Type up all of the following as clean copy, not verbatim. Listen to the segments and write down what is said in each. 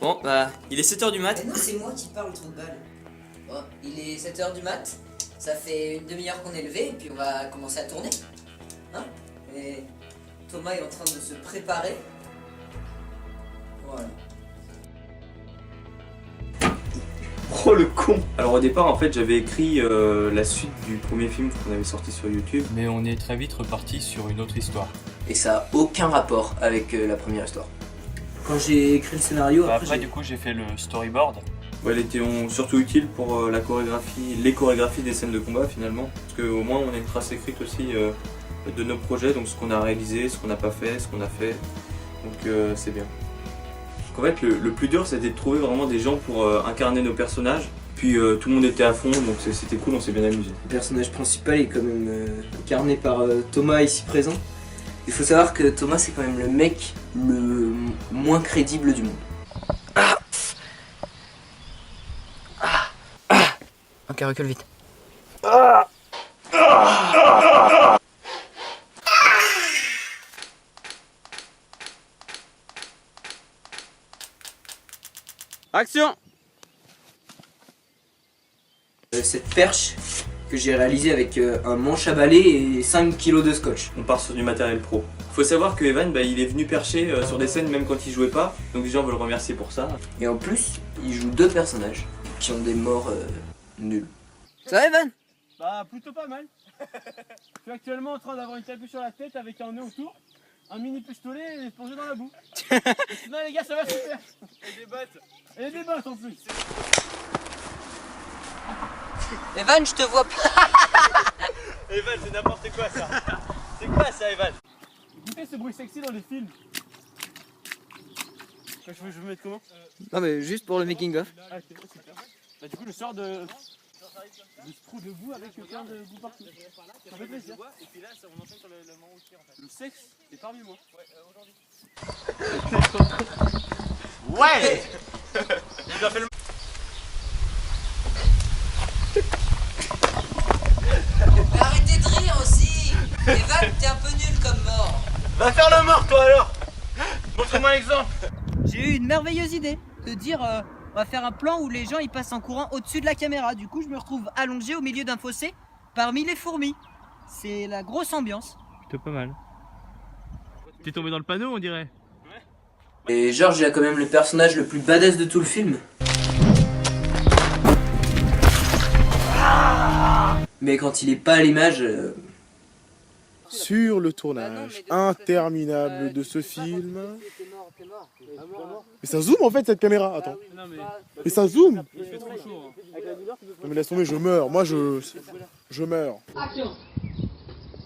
Bon, bah, il est 7h du mat. Mais non, c'est moi qui parle, trou de balle. Bon, il est 7h du mat. Ça fait une demi-heure qu'on est levé et puis on va commencer à tourner. Hein? Et Thomas est en train de se préparer. Voilà. Oh le con! Alors au départ en fait j'avais écrit la suite du premier film qu'on avait sorti sur YouTube. Mais on est très vite reparti sur une autre histoire. Et ça a aucun rapport avec la première histoire. Quand j'ai écrit le scénario, Après du coup j'ai fait le storyboard. Ouais, elles étaient surtout utiles pour la chorégraphie, les chorégraphies des scènes de combat finalement. Parce qu'au moins on a une trace écrite aussi de nos projets, donc ce qu'on a réalisé, ce qu'on n'a pas fait, ce qu'on a fait. Donc c'est bien. En fait le plus dur c'était de trouver vraiment des gens pour incarner nos personnages. Puis tout le monde était à fond, donc c'était cool, on s'est bien amusé. le personnage principal est quand même incarné par Thomas ici présent. Il faut savoir que Thomas c'est quand même le mec le moins crédible du monde. Ok, recule vite. Action! Cette perche que j'ai réalisée avec un manche à balai et 5 kilos de scotch. On part sur du matériel pro. Faut savoir que Evan, il est venu percher sur des scènes même quand il jouait pas, donc déjà on veut le remercier pour ça. Et en plus, il joue deux personnages qui ont des morts nuls. Ça va Evan? Bah plutôt pas mal. Je suis actuellement en train d'avoir une capuche sur la tête avec un nœud autour, un mini pistolet et plongé dans la boue. Et sinon les gars ça va super. Et des bottes. Et des bottes en plus. Evan, je te vois pas. Evan c'est n'importe quoi ça. C'est quoi ça Evan? Écoutez ce bruit sexy dans les films. Je veux mettre comment? Non mais juste pour le making of. Ah ok, super. Bah du coup je sors de ce trou de boue avec plein de boue partout. Ça fait plaisir. Et puis là on enchaîne sur le moment où en fait. Le sexe est parmi moi. Ouais, aujourd'hui. Ouais. Il a fait le... Mais arrêtez de rire aussi. Evan, t'es un peu nul comme mort. Va faire le mort toi alors. Montre-moi l'exemple. J'ai eu une merveilleuse idée de dire on va faire un plan où les gens ils passent en courant au-dessus de la caméra. Du coup, je me retrouve allongé au milieu d'un fossé parmi les fourmis. C'est la grosse ambiance. Plutôt pas mal. T'es tombé dans le panneau on dirait. Et George il a quand même le personnage le plus badass de tout le film. Mais quand il est pas à l'image... Sur le tournage interminable de ce film. Mais ça zoome en fait cette caméra, attends. Mais ça zoome. Il fait trop chaud. Non mais laisse tomber, je meurs, moi je meurs.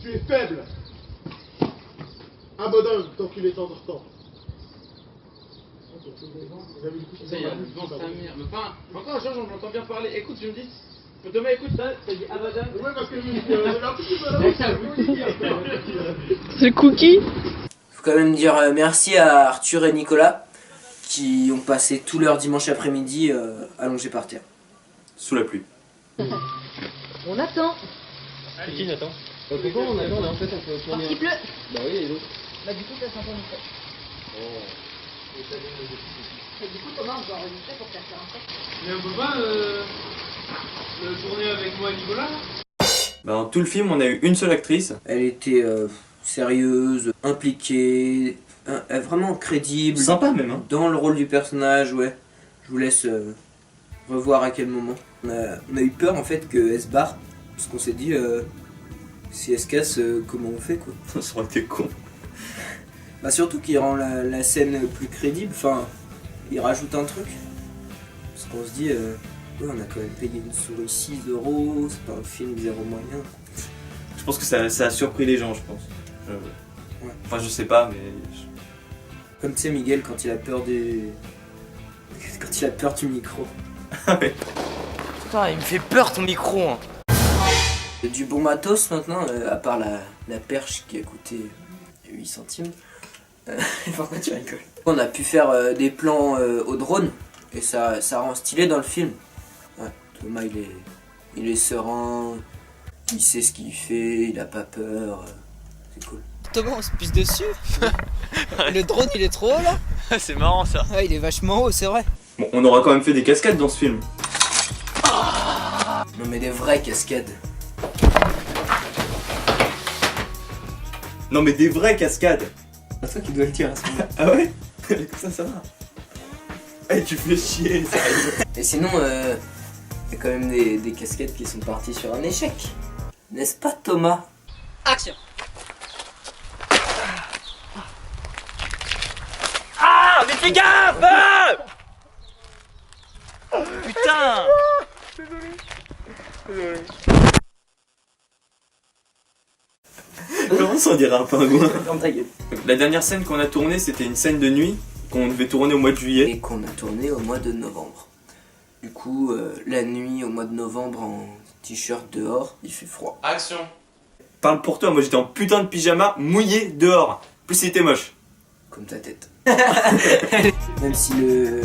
Tu es faible. Abandonne tant qu'il est encore temps. Ça y est, non, c'est un mire. Mais enfin, encore Georges, on l'entend bien parler. Écoute, je me dis. Thomas, écoute, t'as dit Abadan. Ouais, parce que The cookie. Faut quand même dire merci à Arthur et Nicolas qui ont passé tout leur dimanche après-midi allongés par terre. Sous la pluie. On attend. C'est qui Nathan? Pourquoi on attend là en fait on peut Parce qu'il pleut. Bah oui et l'autre. Bah du coup ça s'entend une fois. Et du coup Thomas on doit enregistrer pour faire ça en fait. Mais on peut pas le tourner avec moi et Nicolas? Dans tout le film on a eu une seule actrice. Elle était sérieuse, impliquée, vraiment crédible. Sympa même hein. Dans le rôle du personnage, ouais. Je vous laisse revoir à quel moment. On a eu peur en fait qu'elle se barre. Parce qu'on s'est dit, si elle se casse, comment on fait quoi? Ça aurait été con. Bah surtout qu'il rend la scène plus crédible, enfin, il rajoute un truc. Parce qu'on se dit, ouais, on a quand même payé une souris 6 €, c'est pas un film zéro moyen. Je pense que ça a surpris les gens, je pense. Ouais. Enfin, je sais pas, mais. Comme tu sais, Miguel, quand il a peur du. Quand il a peur du micro. Ouais. Putain, il me fait peur ton micro. Hein. Du bon matos maintenant, à part la perche qui a coûté 8 centimes. Pourquoi tu rigoles? On a pu faire des plans au drone et ça rend stylé dans le film. Ouais, Thomas il est serein, il sait ce qu'il fait, il a pas peur, c'est cool. Thomas, on se pisse dessus. Le drone, il est trop haut là. C'est marrant ça. Ouais, il est vachement haut, c'est vrai. Bon, on aura quand même fait des cascades dans ce film. Non mais des vraies cascades. Non mais des vraies cascades. C'est toi qui dois le dire à ce moment-là. Ah ouais? Comme ça va. Eh, tu fais chier, sérieux. Et sinon, y a quand même des cascades qui sont parties sur un échec. N'est-ce pas Thomas? Action. Ah, mais fais gaffe! Putain! Comment ça on dirait un pingouin? Ferme ta gueule. La dernière scène qu'on a tournée, c'était une scène de nuit qu'on devait tourner au mois de juillet. Et qu'on a tourné au mois de novembre. Du coup, la nuit au mois de novembre en t-shirt dehors, il fait froid. Action! Parle pour toi, moi j'étais en putain de pyjama mouillé dehors. En plus il était moche. Comme ta tête. Même si le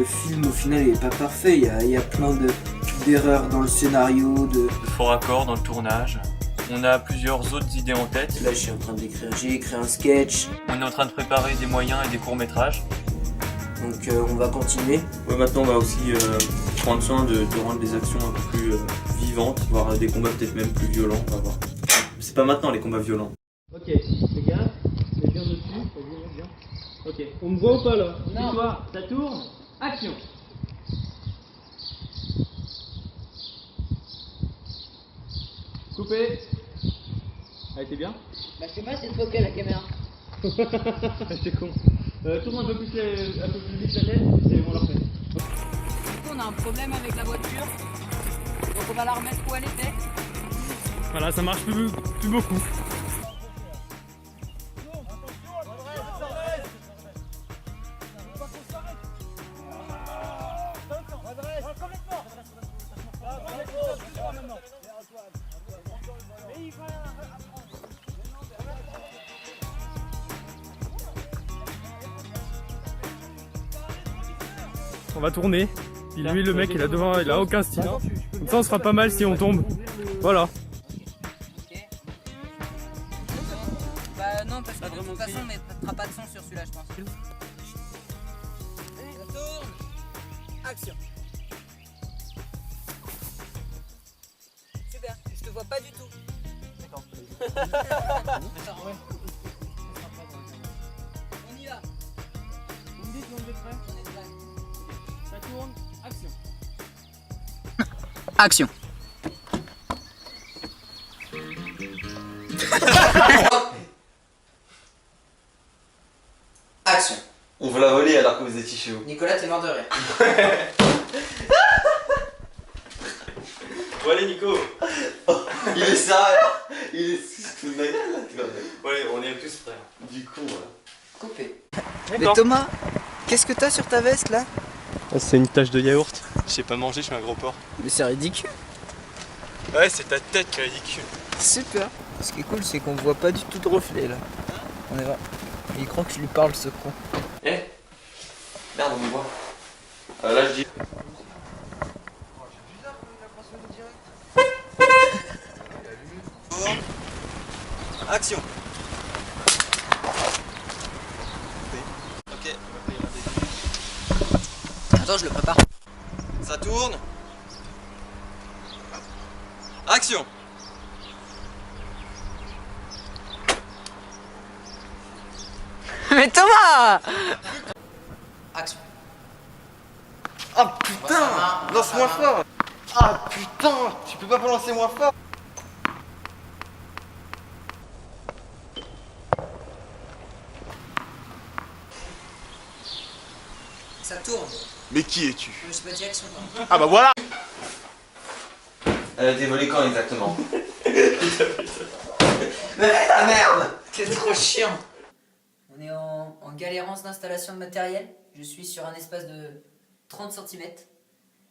film au final est pas parfait, il y a plein d'erreurs dans le scénario, De fort accord dans le tournage. On a plusieurs autres idées en tête. Là je suis en train d'écrire, j'ai écrit un sketch, On est en train de préparer des moyens et des courts-métrages. donc on va continuer. Ouais, maintenant on va aussi prendre soin de rendre les actions un peu plus vivantes, voire des combats peut-être même plus violents, on va voir. C'est pas maintenant les combats violents. Ok, fais gaffe, mets bien dessus, mets bien. Ok, on me voit ou pas là? Non. Toi, ça tourne, action. Coupé. Allez, t'es bien? Bah, je sais pas, c'est trop que la caméra. C'est con. Tourne un peu plus vite la tête, et on la refait. On a un problème avec la voiture. Donc on va la remettre où elle était. Voilà, ça marche plus beaucoup. On va tourner. Puis lui, le mec, il a devant, il a aucun style. Comme ça, on sera pas mal si on tombe. Voilà. Ok. Bah non, parce que de toute façon, on mettra pas de son sur celui-là, je pense. Ça tourne. Action. Super, je te vois pas du tout. D'accord. On y va. Vous me dites quand vous êtes prêts? On est prêt. Ça tourne, action. Action. Action. On vous l'a volé alors que vous étiez chez vous. Nicolas, t'es mort de rire. Bon allez Nico. Il est sérieux. Il est tout de même là, tu vois. Ouais, on est tous frères. Du coup, voilà. Coupé. Mais Thomas, qu'est-ce que t'as sur ta veste là? C'est une tache de yaourt. Je sais pas manger, je suis un gros porc. Mais c'est ridicule. Ouais, c'est ta tête qui est ridicule. Super. Ce qui est cool, c'est qu'on voit pas du tout de reflet là. On est vrai. Il croit que je lui parle, ce con. Eh, merde, on me voit. Là, je dis. Action. Ok. Attends, je le prépare. Ça tourne. Action. Mais Thomas! Action. Oh putain! Lance moins fort! Ah putain! Tu peux pas lancer moins fort! Ça tourne. Mais qui es-tu? Je me suis pas dit action. Ah bah voilà! Elle a été volée quand exactement? Mais ta merde! T'es trop chiant. On est en galérance d'installation de matériel. Je suis sur un espace de 30 cm.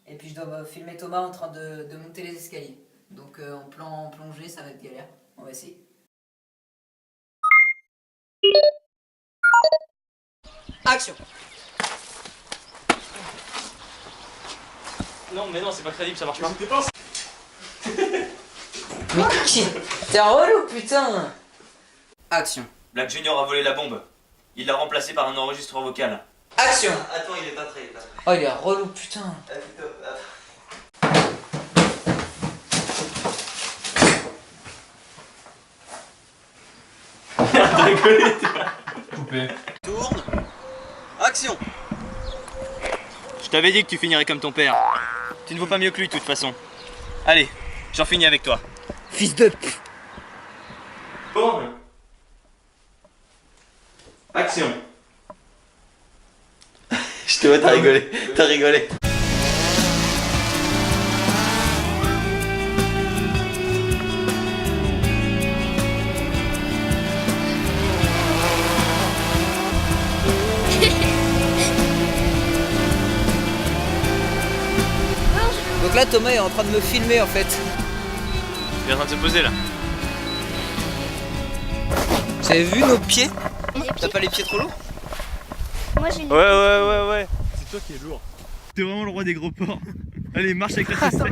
Et puis je dois filmer Thomas en train de monter les escaliers. Donc en plongée, ça va être galère. On va essayer. Action. Non mais non, c'est pas crédible, ça marche pas. Mais qui? T'es un relou, putain. Action. Black Junior a volé la bombe. Il l'a remplacé par un enregistreur vocal. Action. Attends, il est pas prêt. Oh, il est relou, putain. Tourne. Action. Je t'avais dit que tu finirais comme ton père. Tu ne vaux pas mieux que lui de toute façon. Allez, j'en finis avec toi. Fils de... Tourne. Action. Je te vois, t'as rigolé. T'as rigolé. Donc là, Thomas est en train de me filmer en fait. Il est en train de se poser là. Vous avez vu nos pieds? T'as pas les pieds trop lourds? Moi j'ai une... Ouais. C'est toi qui es lourd. T'es vraiment le roi des gros porcs. Allez, marche avec la chaussette.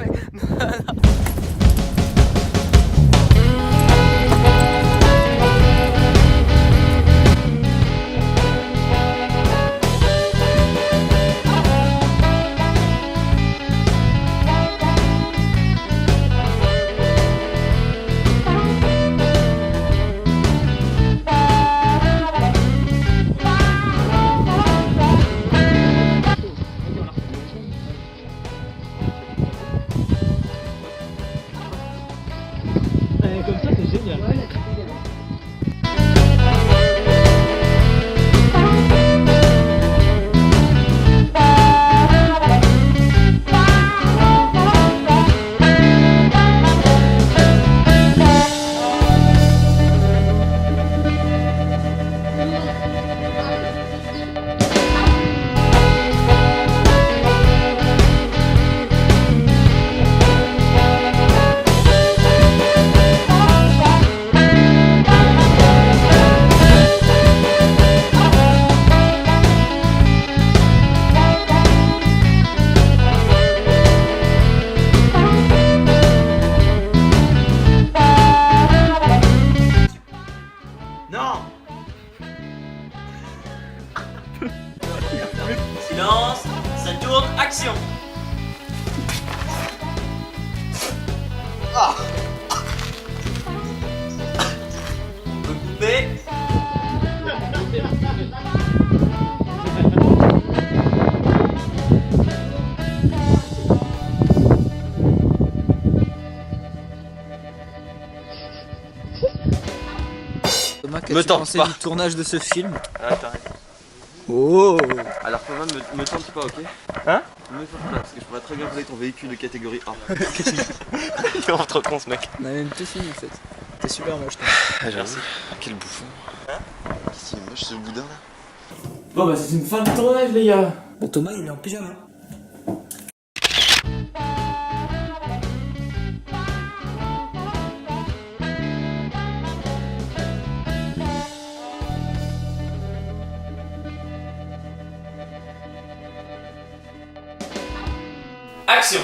Comme ça, c'est génial. Silence, ça tourne, action. On peut couper. Thomas, Me qu'as-tu tente pensé pas. du tournage de ce film? Ah, t'arrêtes. Oh. Alors, Thomas, me tente pas, ok? Hein? Me tente pas, parce que je pourrais très bien voler ton véhicule de catégorie A. Il est vraiment trop con ce mec. On a même tout fini en fait. T'es super moche toi. Ah, merci. Quel bouffon. Qu'est-ce qu'il est moche ce boudin là? Bon bah c'est une fin de tournage les gars. Bon, Thomas il est en pyjama. Action.